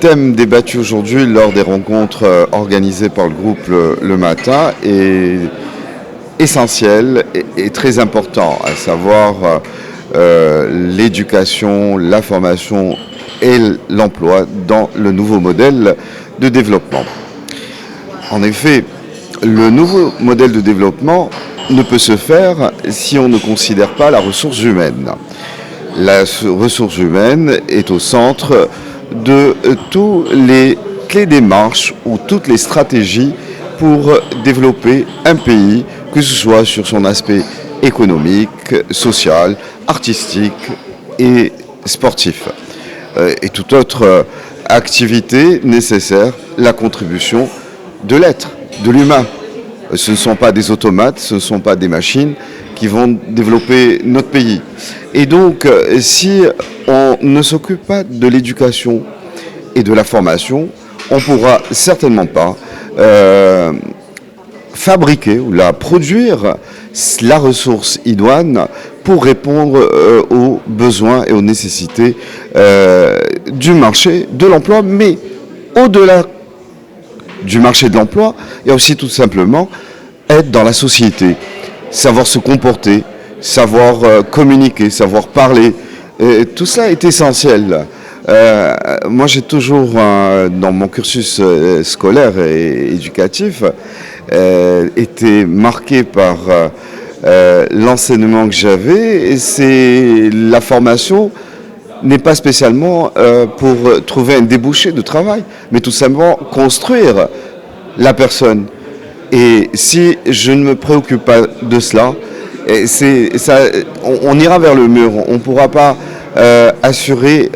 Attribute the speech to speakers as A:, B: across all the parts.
A: thème débattu aujourd'hui lors des rencontres organisées par le groupe le matin est essentiel et très important, à savoir l'éducation, la formation et l'emploi dans le nouveau modèle de développement. En effet, le nouveau modèle de développement ne peut se faire si on ne considère pas la ressource humaine. La ressource humaine est au centre de toutes les démarches ou toutes les stratégies pour développer un pays, que ce soit sur son aspect économique, social, artistique et sportif. Et toute autre activité nécessaire, la contribution de l'être, de l'humain. Ce ne sont pas des automates, ce ne sont pas des machines qui vont développer notre pays. Et donc, si on ne s'occupe pas de l'éducation et de la formation, on ne pourra certainement pas fabriquer ou produire la ressource idoine pour répondre aux besoins et aux nécessités du marché de l'emploi. Mais au-delà du marché de l'emploi, il y a aussi tout simplement être dans la société, savoir se comporter, savoir communiquer, savoir parler. Tout ça est essentiel. Moi, j'ai toujours, dans mon cursus scolaire et éducatif, été marqué par l'enseignement que j'avais. Et c'est la formation n'est pas spécialement pour trouver un débouché de travail, mais tout simplement construire la personne. Et si je ne me préoccupe pas de cela, on ira vers le mur. On ne pourra pas assurer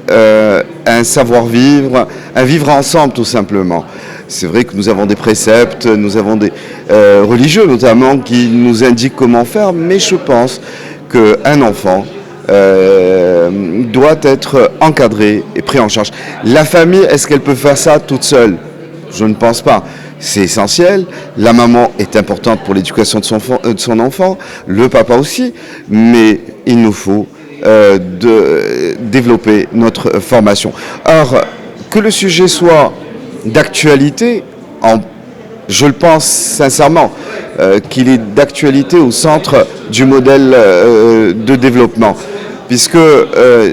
A: un savoir-vivre, un vivre ensemble tout simplement. C'est vrai que nous avons des préceptes, nous avons des religieux notamment qui nous indiquent comment faire, mais je pense qu'un enfant doit être encadré et pris en charge. La famille, est-ce qu'elle peut faire ça toute seule? Je ne pense pas. C'est essentiel. La maman est importante pour l'éducation de son enfant, le papa aussi, mais il nous faut développer notre formation. Or, que le sujet soit d'actualité, je le pense sincèrement, qu'il est d'actualité au centre du modèle de développement. Puisque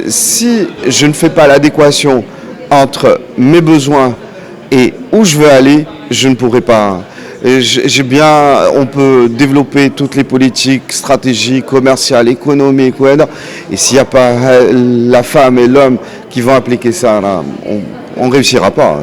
A: si je ne fais pas l'adéquation entre mes besoins et où je veux aller, je ne pourrai pas. On peut développer toutes les politiques, stratégies commerciales, économiques, et s'il n'y a pas la femme et l'homme qui vont appliquer ça, là, on ne réussira pas.